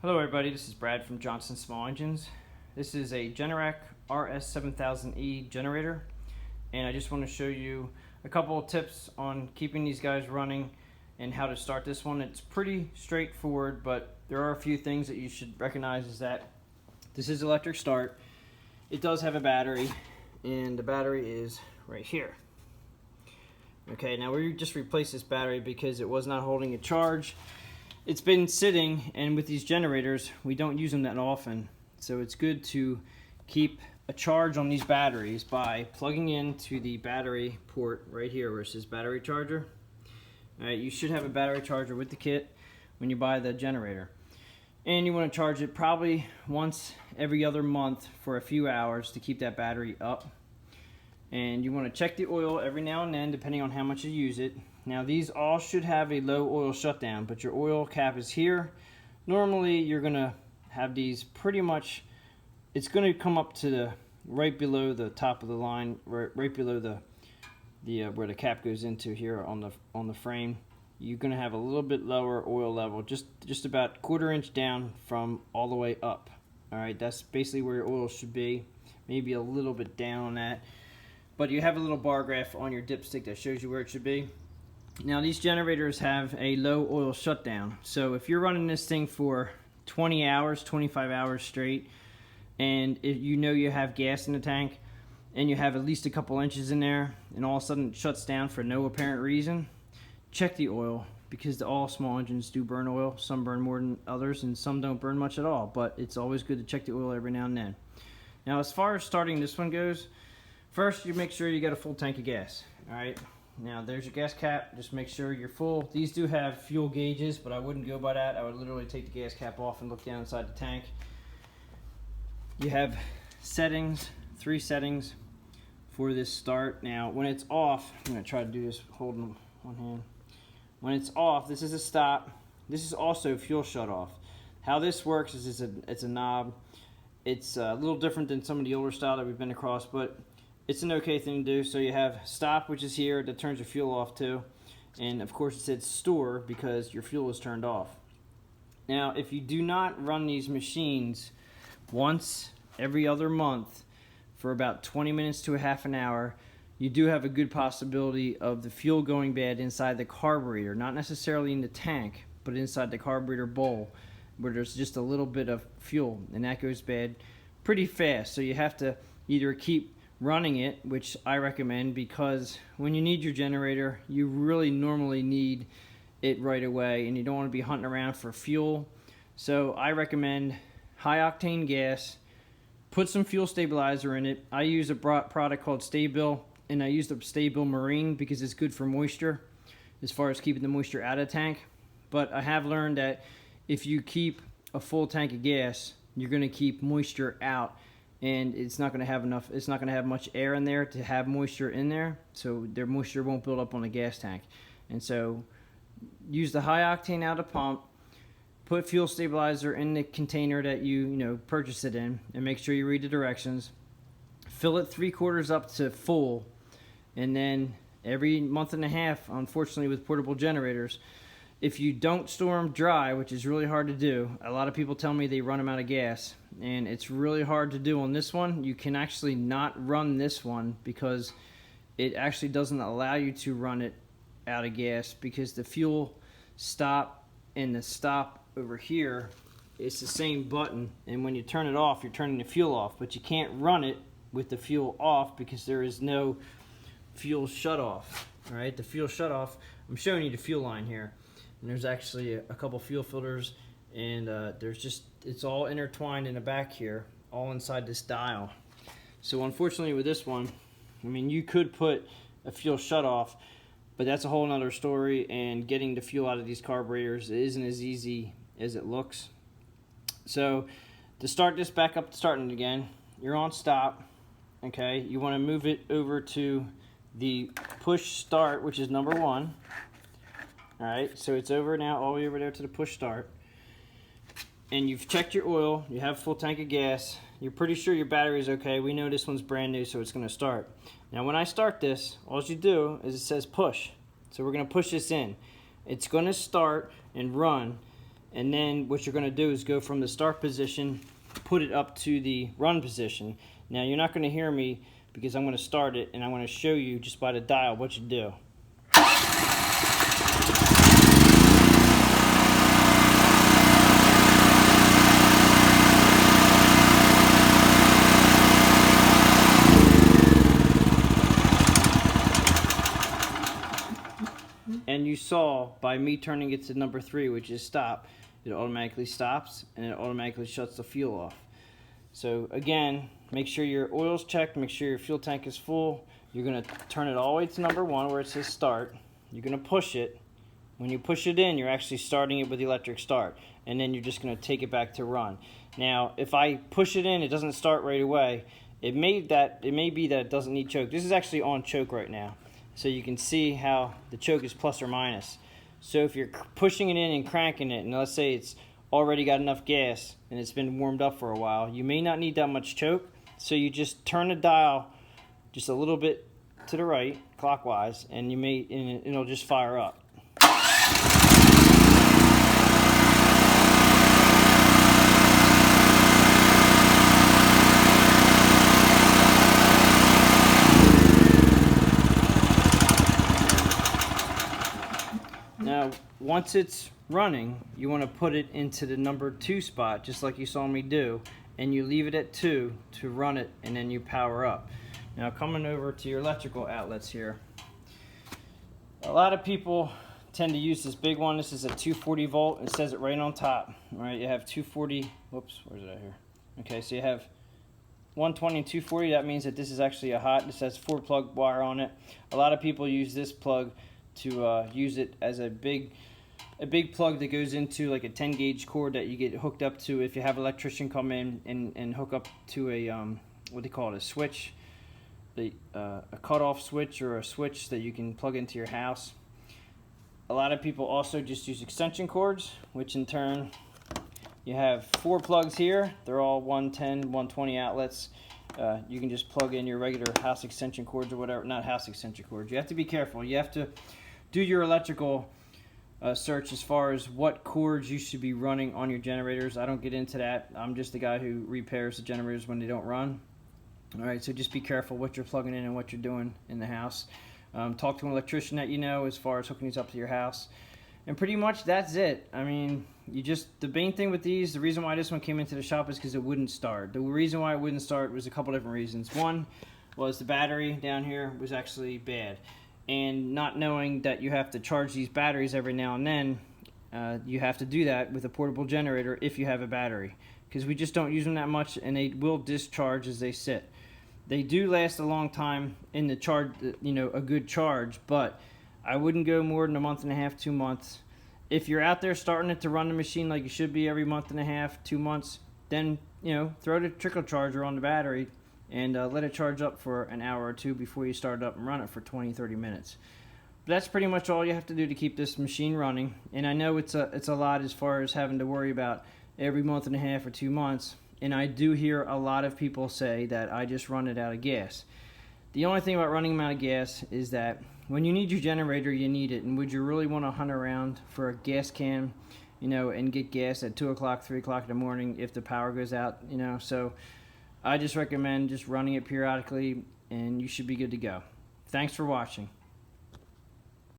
Hello everybody, this is Brad from Johnson Small Engines. This is a Generac RS7000E generator, and I just want to show you a couple of tips on keeping these guys running and how to start this one. It's pretty straightforward, but there are a few things that you should recognize. Is that this is electric start. It does have a battery, and the battery is right here. Okay, now we just replaced this battery because it was not holding a charge. It's been sitting, and with these generators we don't use them that often, so it's good to keep a charge on these batteries by plugging into the battery port right here where it says battery charger. Alright, you should have a battery charger with the kit when you buy the generator, and you want to charge it probably once every other month for a few hours to keep that battery up. And you want to check the oil every now and then depending on how much you use it. Now these all should have a low oil shutdown, but your oil cap is here. Normally you're gonna have these pretty much, it's gonna come up to the right below the top of the line, right below the where the cap goes into here on the frame. You're gonna have a little bit lower oil level, just about 1/4 inch down from all the way up. All right, that's basically where your oil should be, maybe a little bit down on that. But you have a little bar graph on your dipstick that shows you where it should be. Now these generators have a low oil shutdown, so if you're running this thing for 20 hours, 25 hours straight, and if you know you have gas in the tank and you have at least a couple inches in there and all of a sudden it shuts down for no apparent reason, check the oil, because all small engines do burn oil. Some burn more than others and some don't burn much at all, but it's always good to check the oil every now and then. Now as far as starting this one goes, first you make sure you got a full tank of gas. Alright, now there's your gas cap, just make sure you're full. These do have fuel gauges, but I wouldn't go by that. I would literally take the gas cap off and look down inside the tank. You have settings, 3 settings for this start. Now when it's off, I'm going to try to do this holding one hand. When it's off, this is a stop. This is also fuel shut off. How this works is it's a knob. It's a little different than some of the older style that we've been across, but it's an okay thing to do. So you have stop, which is here, that turns your fuel off too, and of course it says store because your fuel is turned off. Now if you do not run these machines once every other month for about 20 minutes to a half an hour, you do have a good possibility of the fuel going bad inside the carburetor, not necessarily in the tank, but inside the carburetor bowl where there's just a little bit of fuel, and that goes bad pretty fast. So you have to either keep running it, which I recommend, because when you need your generator, you really normally need it right away and you don't want to be hunting around for fuel. So I recommend high octane gas, put some fuel stabilizer in it. I use a product called Stabil, and I use the Stabil Marine because it's good for moisture as far as keeping the moisture out of the tank. But I have learned that if you keep a full tank of gas, you're going to keep moisture out, and it's not going to have enough, it's not going to have much air in there to have moisture in there, so their moisture won't build up on the gas tank. And so use the high octane out of pump, put fuel stabilizer in the container that you purchase it in, and make sure you read the directions. Fill it 3/4 up to full, and then every month and a half, unfortunately with portable generators, if you don't store them dry, which is really hard to do, a lot of people tell me they run them out of gas, and it's really hard to do on this one. You can actually not run this one because it actually doesn't allow you to run it out of gas, because the fuel stop and the stop over here, it's the same button, and when you turn it off, you're turning the fuel off, but you can't run it with the fuel off because there is no fuel shut off. All right, the fuel shut off, I'm showing you the fuel line here. And there's actually a couple fuel filters, and it's all intertwined in the back here, all inside this dial. So unfortunately with this one, I mean, you could put a fuel shut off, but that's a whole nother story, and getting the fuel out of these carburetors isn't as easy as it looks. So to start this back up, starting it again, you're on stop. Okay, you want to move it over to the push start, which is number 1. Alright, so it's over now, all the way over there to the push start. And you've checked your oil, you have a full tank of gas, you're pretty sure your battery is okay. We know this one's brand new, so it's going to start. Now when I start this, all you do is it says push. So we're going to push this in. It's going to start and run And then what you're going to do is go from the start position, put it up to the run position. Now you're not going to hear me because I'm going to start it and I'm going to show you just by the dial what you do. And you saw by me turning it to number 3, which is stop, it automatically stops and it automatically shuts the fuel off. So again, make sure your oil's checked, make sure your fuel tank is full. You're going to turn it all the way to number 1 where it says start. You're going to push it. When you push it in, you're actually starting it with the electric start. And then you're just going to take it back to run. Now, if I push it in, it doesn't start right away. It may be that it doesn't need choke. This is actually on choke right now. So you can see how the choke is plus or minus. So if you're pushing it in and cranking it, and let's say it's already got enough gas and it's been warmed up for a while, you may not need that much choke. So you just turn the dial just a little bit to the right, clockwise, and it'll just fire up. Now, once it's running, you want to put it into the number 2 spot, just like you saw me do, and you leave it at 2 to run it, and then you power up. Now, coming over to your electrical outlets here, a lot of people tend to use this big one. This is a 240 volt. It says it right on top. All right, you have 240. Whoops, where's it at here? Okay, so you have 120 and 240. That means that this is actually a hot. This has 4 plug wire on it. A lot of people use this plug to use it as a big plug that goes into like a 10 gauge cord that you get hooked up to if you have an electrician come in and hook up to a what they call it, a switch, a cutoff switch or a switch that you can plug into your house. A lot of people also just use extension cords, which in turn you have 4 plugs here. They're all 110, 120 outlets. You can just plug in your regular house extension cords or whatever. Not house extension cords. You have to be careful. You have to do your electrical search as far as what cords you should be running on your generators. I don't get into that. I'm just the guy who repairs the generators when they don't run. Alright, so just be careful what you're plugging in and what you're doing in the house. Talk to an electrician that you know as far as hooking these up to your house. And pretty much that's it. I mean, the main thing with these, the reason why this one came into the shop is because it wouldn't start. The reason why it wouldn't start was a couple different reasons. One was the battery down here was actually bad. And not knowing that you have to charge these batteries every now and then, you have to do that with a portable generator if you have a battery. Because we just don't use them that much and they will discharge as they sit. They do last a long time in the charge, a good charge, but I wouldn't go more than a month and a half, 2 months. If you're out there starting it to run the machine like you should be every month and a half, 2 months, then throw the trickle charger on the battery and let it charge up for an hour or 2 before you start it up and run it for 20-30 minutes. But that's pretty much all you have to do to keep this machine running. And I know it's a lot as far as having to worry about every month and a half or 2 months. And I do hear a lot of people say that I just run it out of gas. The only thing about running them out of gas is that when you need your generator, you need it. And would you really want to hunt around for a gas can, and get gas at 2 o'clock, 3 o'clock in the morning if the power goes out, So I just recommend just running it periodically and you should be good to go. Thanks for watching.